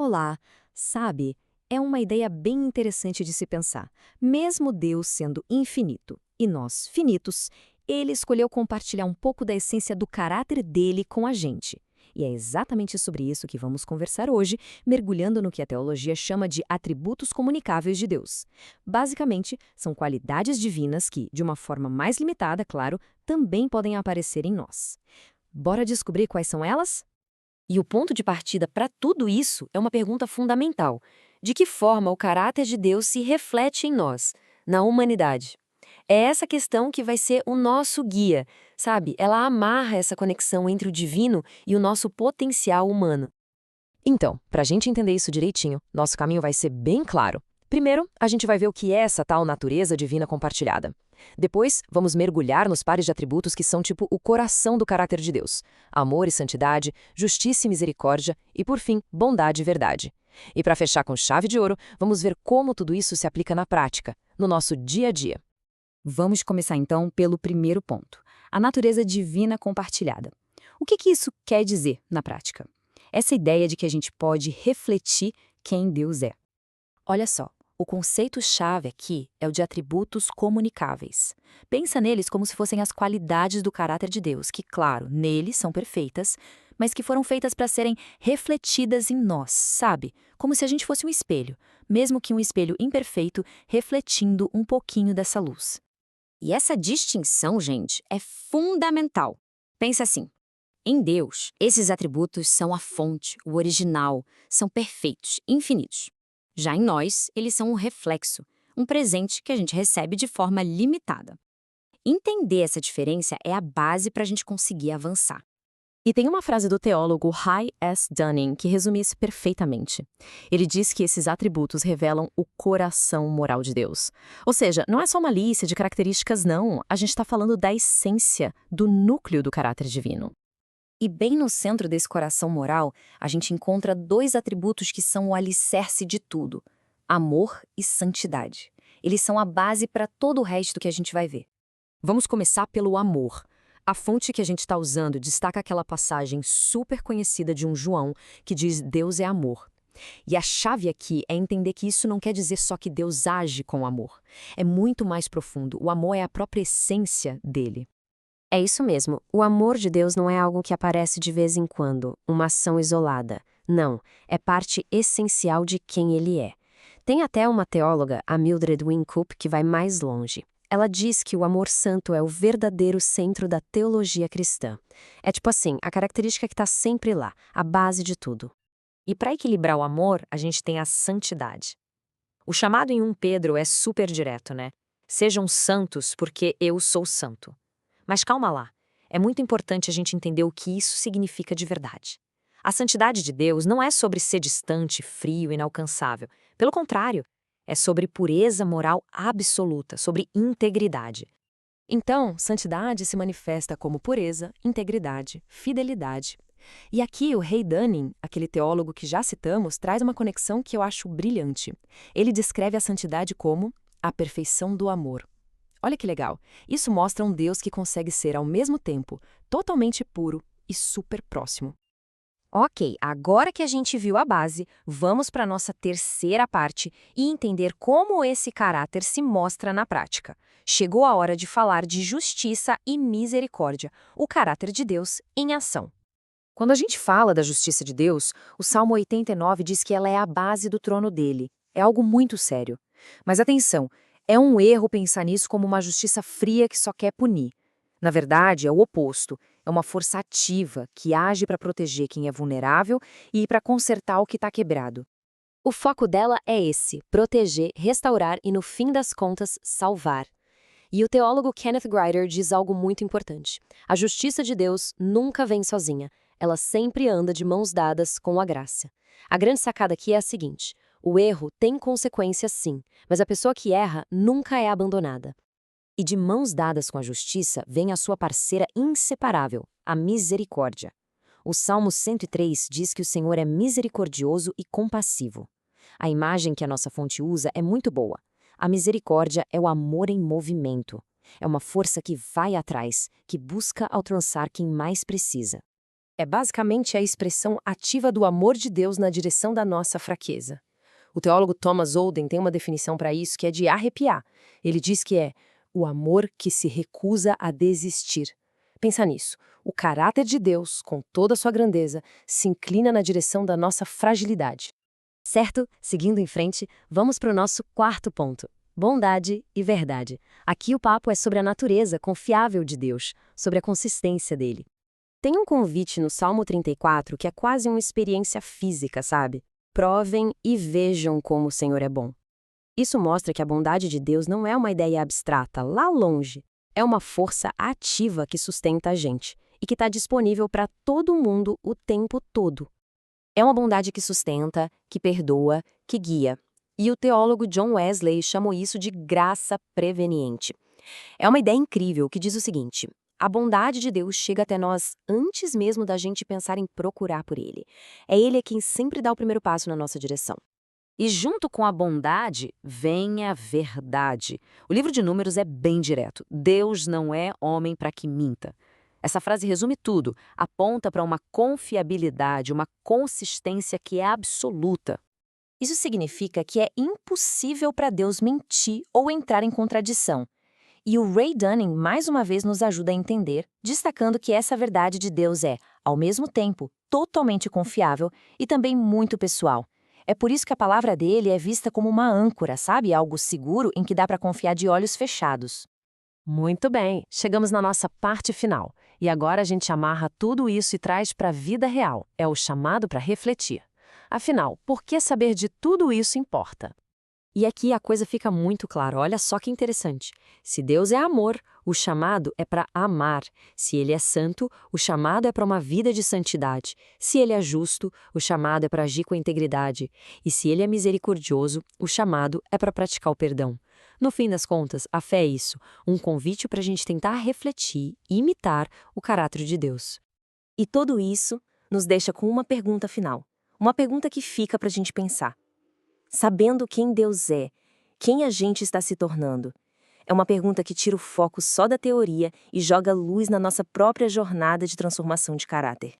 Olá, sabe, é uma ideia bem interessante de se pensar. Mesmo Deus sendo infinito e nós finitos, ele escolheu compartilhar um pouco da essência do caráter dele com a gente. E é exatamente sobre isso que vamos conversar hoje, mergulhando no que a teologia chama de atributos comunicáveis de Deus. Basicamente, são qualidades divinas que, de uma forma mais limitada, claro, também podem aparecer em nós. Bora descobrir quais são elas? E o ponto de partida para tudo isso é uma pergunta fundamental: de que forma o caráter de Deus se reflete em nós, na humanidade? É essa questão que vai ser o nosso guia, sabe? Ela amarra essa conexão entre o divino e o nosso potencial humano. Então, para a gente entender isso direitinho, nosso caminho vai ser bem claro. Primeiro, a gente vai ver o que é essa tal natureza divina compartilhada. Depois, vamos mergulhar nos pares de atributos que são tipo o coração do caráter de Deus: amor e santidade, justiça e misericórdia e, por fim, bondade e verdade. E para fechar com chave de ouro, vamos ver como tudo isso se aplica na prática, no nosso dia a dia. Vamos começar então pelo primeiro ponto, a natureza divina compartilhada. O que isso quer dizer na prática? Essa ideia de que a gente pode refletir quem Deus é. Olha só, o conceito-chave aqui é o de atributos comunicáveis. Pensa neles como se fossem as qualidades do caráter de Deus, que, claro, nele são perfeitas, mas que foram feitas para serem refletidas em nós, sabe? Como se a gente fosse um espelho, mesmo que um espelho imperfeito refletindo um pouquinho dessa luz. E essa distinção, gente, é fundamental. Pensa assim: em Deus, esses atributos são a fonte, o original, são perfeitos, infinitos. Já em nós, eles são um reflexo, um presente que a gente recebe de forma limitada. Entender essa diferença é a base para a gente conseguir avançar. E tem uma frase do teólogo High S. Dunning que resume isso perfeitamente. Ele diz que esses atributos revelam o coração moral de Deus. Ou seja, não é só uma lista de características, não. A gente está falando da essência, do núcleo do caráter divino. E bem no centro desse coração moral, a gente encontra dois atributos que são o alicerce de tudo: amor e santidade. Eles são a base para todo o resto que a gente vai ver. Vamos começar pelo amor. A fonte que a gente está usando destaca aquela passagem super conhecida de um João que diz Deus é amor. E a chave aqui é entender que isso não quer dizer só que Deus age com amor. É muito mais profundo. O amor é a própria essência dele. É isso mesmo. O amor de Deus não é algo que aparece de vez em quando, uma ação isolada. Não, é parte essencial de quem ele é. Tem até uma teóloga, a Mildred Winkup, que vai mais longe. Ela diz que o amor santo é o verdadeiro centro da teologia cristã. É tipo assim, a característica que está sempre lá, a base de tudo. E para equilibrar o amor, a gente tem a santidade. O chamado em 1 Pedro é super direto, né? Sejam santos porque eu sou santo. Mas calma lá, é muito importante a gente entender o que isso significa de verdade. A santidade de Deus não é sobre ser distante, frio, inalcançável. Pelo contrário, é sobre pureza moral absoluta, sobre integridade. Então, santidade se manifesta como pureza, integridade, fidelidade. E aqui o Rei Dunning, aquele teólogo que já citamos, traz uma conexão que eu acho brilhante. Ele descreve a santidade como a perfeição do amor. Olha que legal. Isso mostra um Deus que consegue ser, ao mesmo tempo, totalmente puro e super próximo. Ok, agora que a gente viu a base, vamos para a nossa terceira parte e entender como esse caráter se mostra na prática. Chegou a hora de falar de justiça e misericórdia, o caráter de Deus em ação. Quando a gente fala da justiça de Deus, o Salmo 89 diz que ela é a base do trono dele. É algo muito sério. Mas atenção, é um erro pensar nisso como uma justiça fria que só quer punir. Na verdade, é o oposto. É uma força ativa que age para proteger quem é vulnerável e para consertar o que está quebrado. O foco dela é esse: proteger, restaurar e, no fim das contas, salvar. E o teólogo Kenneth Grider diz algo muito importante: a justiça de Deus nunca vem sozinha, ela sempre anda de mãos dadas com a graça. A grande sacada aqui é a seguinte: o erro tem consequências sim, mas a pessoa que erra nunca é abandonada. E de mãos dadas com a justiça vem a sua parceira inseparável, a misericórdia. O Salmo 103 diz que o Senhor é misericordioso e compassivo. A imagem que a nossa fonte usa é muito boa. A misericórdia é o amor em movimento. É uma força que vai atrás, que busca alcançar quem mais precisa. É basicamente a expressão ativa do amor de Deus na direção da nossa fraqueza. O teólogo Thomas Oden tem uma definição para isso que é de arrepiar. Ele diz que é o amor que se recusa a desistir. Pensa nisso. O caráter de Deus, com toda a sua grandeza, se inclina na direção da nossa fragilidade. Certo? Seguindo em frente, vamos para o nosso quarto ponto. Bondade e verdade. Aqui o papo é sobre a natureza confiável de Deus, sobre a consistência dele. Tem um convite no Salmo 34 que é quase uma experiência física, sabe? Provem e vejam como o Senhor é bom. Isso mostra que a bondade de Deus não é uma ideia abstrata, lá longe. É uma força ativa que sustenta a gente e que está disponível para todo mundo o tempo todo. É uma bondade que sustenta, que perdoa, que guia. E o teólogo John Wesley chamou isso de graça preveniente. É uma ideia incrível que diz o seguinte: a bondade de Deus chega até nós antes mesmo da gente pensar em procurar por Ele. É Ele quem sempre dá o primeiro passo na nossa direção. E junto com a bondade, vem a verdade. O livro de Números é bem direto. Deus não é homem para que minta. Essa frase resume tudo, aponta para uma confiabilidade, uma consistência que é absoluta. Isso significa que é impossível para Deus mentir ou entrar em contradição. E o Ray Dunning mais uma vez nos ajuda a entender, destacando que essa verdade de Deus é, ao mesmo tempo, totalmente confiável e também muito pessoal. É por isso que a palavra dele é vista como uma âncora, sabe? Algo seguro em que dá para confiar de olhos fechados. Muito bem, chegamos na nossa parte final. E agora a gente amarra tudo isso e traz para a vida real. É o chamado para refletir. Afinal, por que saber de tudo isso importa? E aqui a coisa fica muito clara, olha só que interessante. Se Deus é amor, o chamado é para amar. Se Ele é santo, o chamado é para uma vida de santidade. Se Ele é justo, o chamado é para agir com integridade. E se Ele é misericordioso, o chamado é para praticar o perdão. No fim das contas, a fé é isso, um convite para a gente tentar refletir e imitar o caráter de Deus. E tudo isso nos deixa com uma pergunta final. Uma pergunta que fica para a gente pensar. Sabendo quem Deus é, quem a gente está se tornando? É uma pergunta que tira o foco só da teoria e joga luz na nossa própria jornada de transformação de caráter.